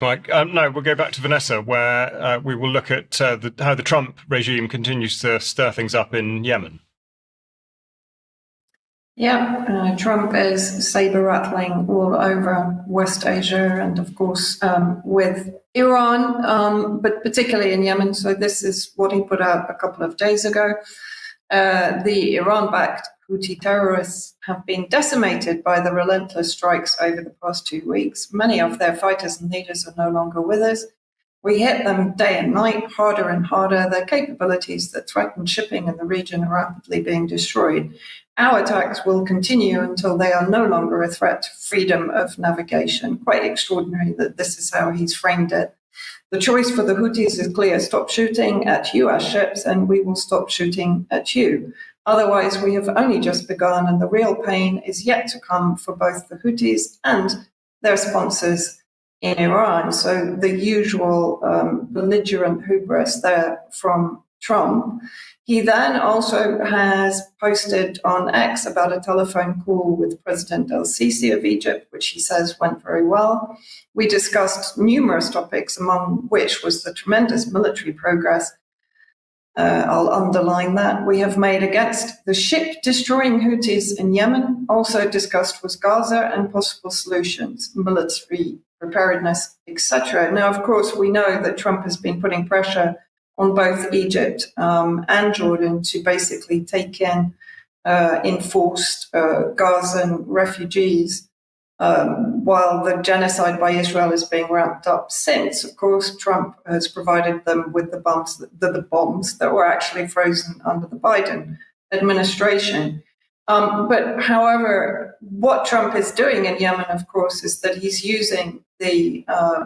Mike, no, we'll go back to Vanessa, where we will look at how the Trump regime continues to stir things up in Yemen. Yeah, Trump is saber-rattling all over West Asia and, of course, with Iran, but particularly in Yemen. So this is what he put out a couple of days ago. The Iran-backed Houthi terrorists have been decimated by the relentless strikes over the past 2 weeks. Many of their fighters and leaders are no longer with us. We hit them day and night, harder and harder. Their capabilities that threaten shipping in the region are rapidly being destroyed. Our attacks will continue until they are no longer a threat to freedom of navigation. Quite extraordinary that this is how he's framed it. The choice for the Houthis is clear: stop shooting at US ships and we will stop shooting at you. Otherwise, we have only just begun, and the real pain is yet to come for both the Houthis and their sponsors in Iran. So the usual belligerent hubris there from Trump. He then also has posted on X about a telephone call with President el-Sisi of Egypt, which he says went very well. We discussed numerous topics, among which was the tremendous military progress. I'll underline that we have made against the ship-destroying Houthis in Yemen. Also discussed was Gaza and possible solutions, military preparedness, etc. Now, of course, we know that Trump has been putting pressure on both Egypt and Jordan to basically take in enforced Gazan refugees, while the genocide by Israel is being ramped up since. Of course, Trump has provided them with the bombs that were actually frozen under the Biden administration. But however, what Trump is doing in Yemen, of course, is that he's using the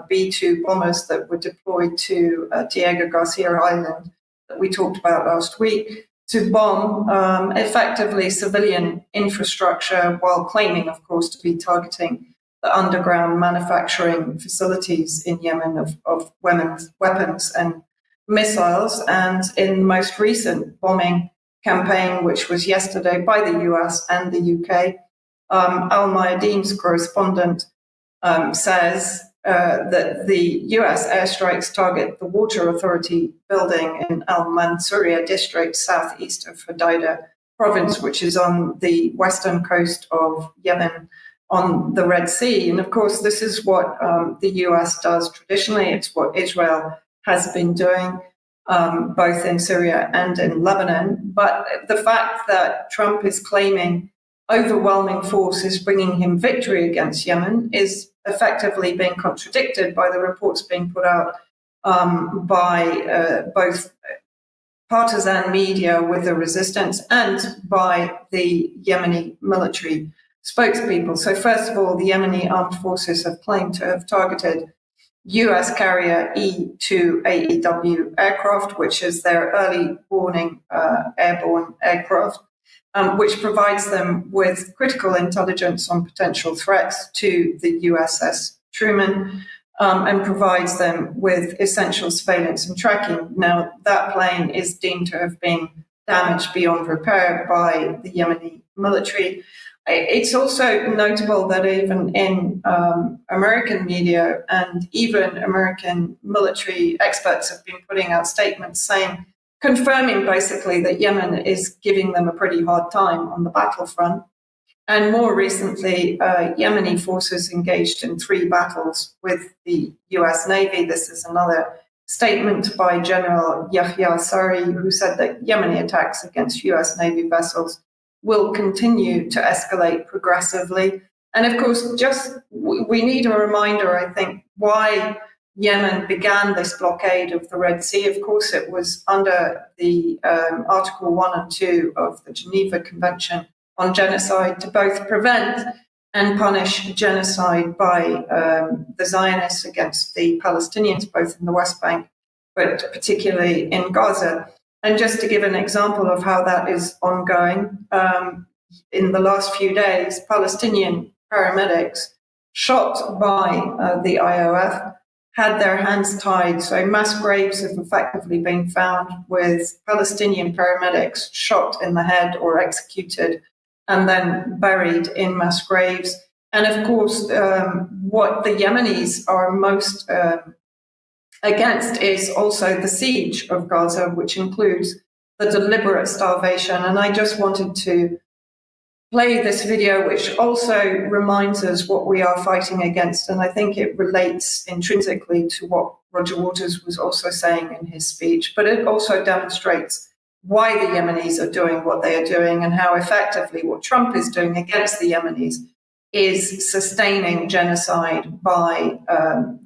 B-2 bombers that were deployed to Diego Garcia Island that we talked about last week to bomb effectively civilian infrastructure, while claiming, of course, to be targeting the underground manufacturing facilities in Yemen of weapons and missiles. And in the most recent bombing campaign, which was yesterday by the US and the UK, Al Mayadeen's correspondent says that the US airstrikes target the Water Authority building in Al Mansouriya district, southeast of Hodeidah province, which is on the western coast of Yemen on the Red Sea. And of course, this is what the US does traditionally. It's what Israel has been doing, both in Syria and in Lebanon. But the fact that Trump is claiming overwhelming force is bringing him victory against Yemen is effectively being contradicted by the reports being put out by both partisan media with the resistance and by the Yemeni military spokespeople. So first of all, the Yemeni armed forces have claimed to have targeted US carrier E-2 AEW aircraft, which is their early warning airborne aircraft, which provides them with critical intelligence on potential threats to the USS Truman, and provides them with essential surveillance and tracking. Now, that plane is deemed to have been damaged beyond repair by the Yemeni military. It's also notable that even in American media and even American military experts have been putting out statements saying, confirming basically that Yemen is giving them a pretty hard time on the battlefront. And more recently, Yemeni forces engaged in 3 battles with the US Navy. This is another statement by General Yahya Sari, who said that Yemeni attacks against US Navy vessels will continue to escalate progressively. And of course, we need a reminder, I think, why Yemen began this blockade of the Red Sea. Of course, it was under the Article 1 and 2 of the Geneva Convention on Genocide to both prevent and punish genocide by the Zionists against the Palestinians, both in the West Bank, but particularly in Gaza. And just to give an example of how that is ongoing, in the last few days, Palestinian paramedics shot by the IOF had their hands tied. So mass graves have effectively been found with Palestinian paramedics shot in the head or executed and then buried in mass graves. And of course, what the Yemenis are most against is also the siege of Gaza, which includes the deliberate starvation. And I just wanted to play this video, which also reminds us what we are fighting against. And I think it relates intrinsically to what Roger Waters was also saying in his speech, but it also demonstrates why the Yemenis are doing what they are doing and how effectively what Trump is doing against the Yemenis is sustaining genocide by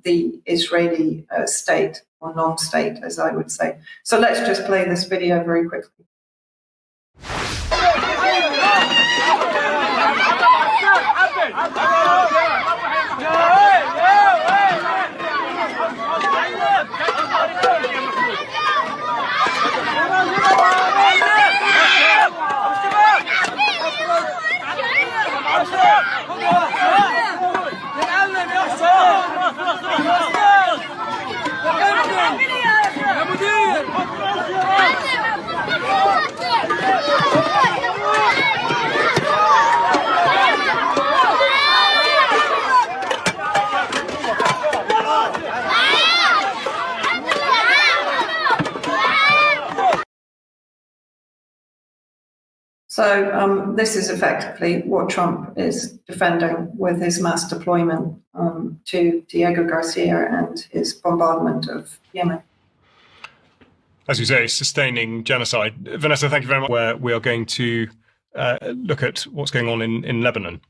the Israeli state, or non-state, as I would say. So let's just play this video very quickly. So this is effectively what Trump is defending with his mass deployment to Diego Garcia and his bombardment of Yemen. As you say, sustaining genocide. Vanessa, thank you very much. Where we are going to look at what's going on in Lebanon.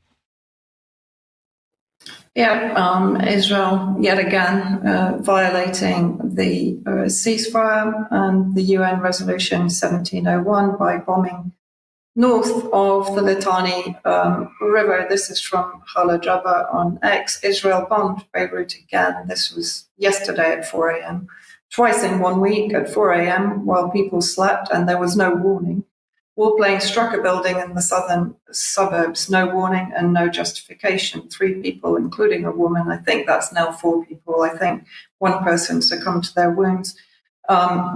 Yeah, Israel yet again violating the ceasefire and the UN resolution 1701 by bombing north of the Litani River. This is from Hala Jabba on X. Israel bombed Beirut again. This was yesterday at 4 a.m. Twice in 1 week at 4 a.m. while people slept and there was no warning. Warplanes struck a building in the southern suburbs, no warning and no justification. 3 people, including a woman. I think that's now 4 people. I think 1 person succumbed to their wounds.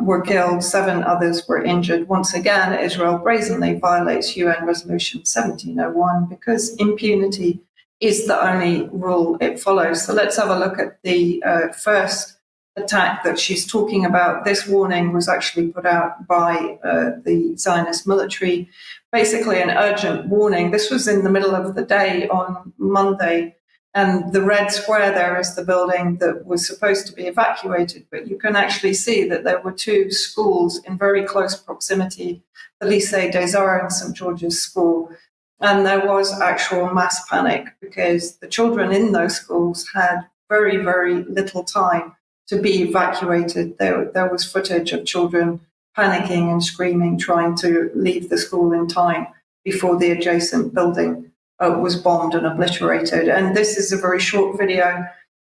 Were killed, 7 others were injured. Once again, Israel brazenly violates UN Resolution 1701 because impunity is the only rule it follows. So let's have a look at the first attack that she's talking about. This warning was actually put out by the Zionist military, basically an urgent warning. This was in the middle of the day on Monday. And the red square there is the building that was supposed to be evacuated. But you can actually see that there were 2 schools in very close proximity, the Lycée des Arts and St. George's School. And there was actual mass panic because the children in those schools had very, very little time to be evacuated. There was footage of children panicking and screaming, trying to leave the school in time before the adjacent building was bombed and obliterated. And this is a very short video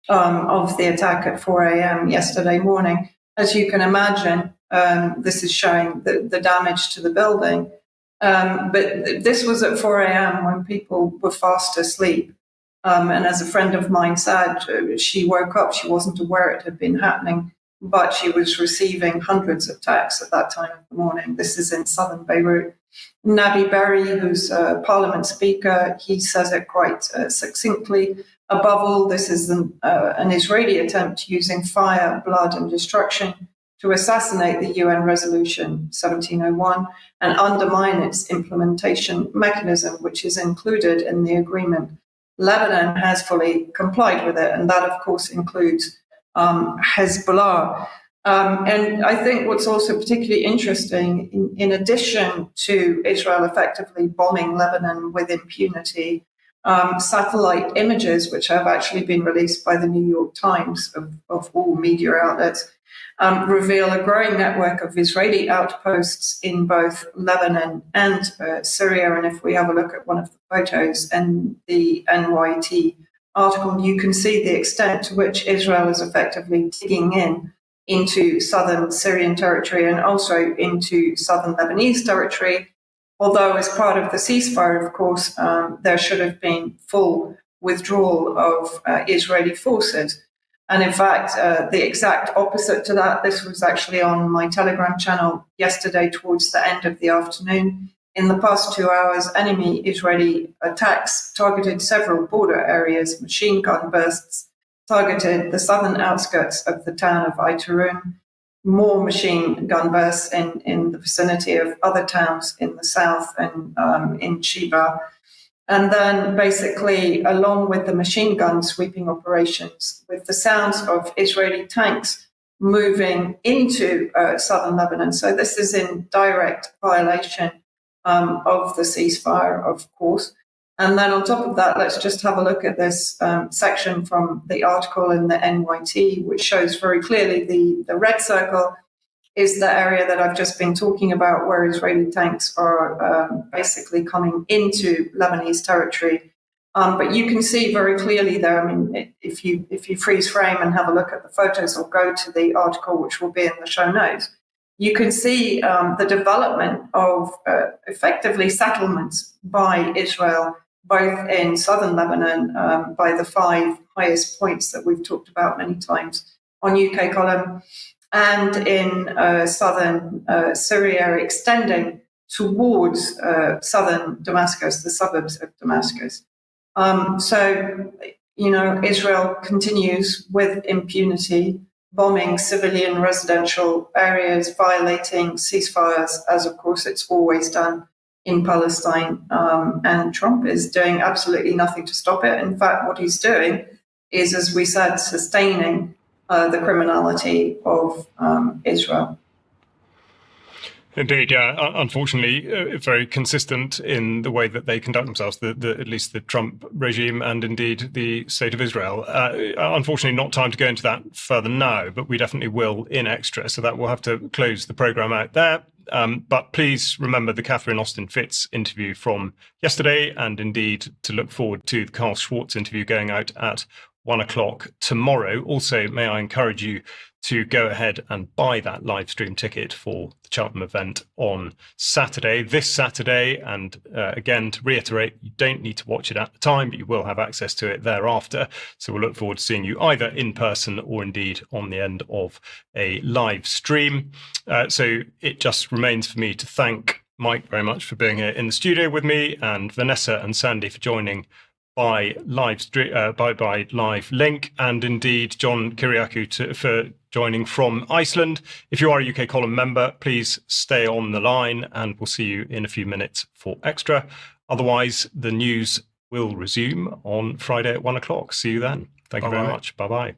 of the attack at 4 a.m. yesterday morning. As you can imagine, this is showing the damage to the building. But this was at 4 a.m. when people were fast asleep. And as a friend of mine said, she woke up, she wasn't aware it had been happening, but she was receiving hundreds of texts at that time of the morning. This is in southern Beirut. Nabi Berri, who's a parliament speaker, he says it quite succinctly. Above all, this is an Israeli attempt using fire, blood, and destruction to assassinate the UN Resolution 1701 and undermine its implementation mechanism, which is included in the agreement. Lebanon has fully complied with it, and that, of course, includes Hezbollah. And I think what's also particularly interesting, in addition to Israel effectively bombing Lebanon with impunity, satellite images, which have actually been released by the New York Times of all media outlets, reveal a growing network of Israeli outposts in both Lebanon and Syria. And if we have a look at one of the photos in the NYT article, you can see the extent to which Israel is effectively digging into southern Syrian territory and also into southern Lebanese territory. Although as part of the ceasefire, of course, there should have been full withdrawal of Israeli forces. And in fact, the exact opposite to that, this was actually on my Telegram channel yesterday towards the end of the afternoon. in the past 2 hours, enemy Israeli attacks targeted several border areas, machine gun bursts targeted the southern outskirts of the town of Aitarun, more machine gun bursts in the vicinity of other towns in the south and in Chiba. And then basically, along with the machine gun sweeping operations, with the sounds of Israeli tanks moving into southern Lebanon. So this is in direct violation of the ceasefire, of course. And then on top of that, let's just have a look at this section from the article in the NYT, which shows very clearly the red circle is the area that I've just been talking about, where Israeli tanks are basically coming into Lebanese territory. But you can see very clearly there, I mean, if you freeze frame and have a look at the photos or go to the article, which will be in the show notes, you can see the development of effectively settlements by Israel, both in southern Lebanon, by the 5 highest points that we've talked about many times on UK column, and in southern Syria, extending towards southern Damascus, the suburbs of Damascus. So, Israel continues with impunity, bombing civilian residential areas, violating ceasefires, as of course it's always done in Palestine. And Trump is doing absolutely nothing to stop it. In fact, what he's doing is, as we said, sustaining the criminality of Israel. Indeed, yeah. Unfortunately, very consistent in the way that they conduct themselves, at least the Trump regime and indeed the state of Israel. Unfortunately, not time to go into that further now, but we definitely will in extra, so that we'll have to close the programme out there. But please remember the Catherine Austin Fitz interview from yesterday, and indeed to look forward to the Carl Schwartz interview going out at 1 o'clock tomorrow. Also, may I encourage you to go ahead and buy that live stream ticket for the Cheltenham event on Saturday, this Saturday. And again, to reiterate, you don't need to watch it at the time, but you will have access to it thereafter. So we'll look forward to seeing you either in person or indeed on the end of a live stream. So it just remains for me to thank Mike very much for being here in the studio with me, and Vanessa and Sandy for joining by live link, and indeed John Kiriakou for joining from Iceland. If you are a UK column member, please stay on the line, and we'll see you in a few minutes for extra. Otherwise, the news will resume on Friday at 1 o'clock. See you then. Thank you very much. Bye-bye.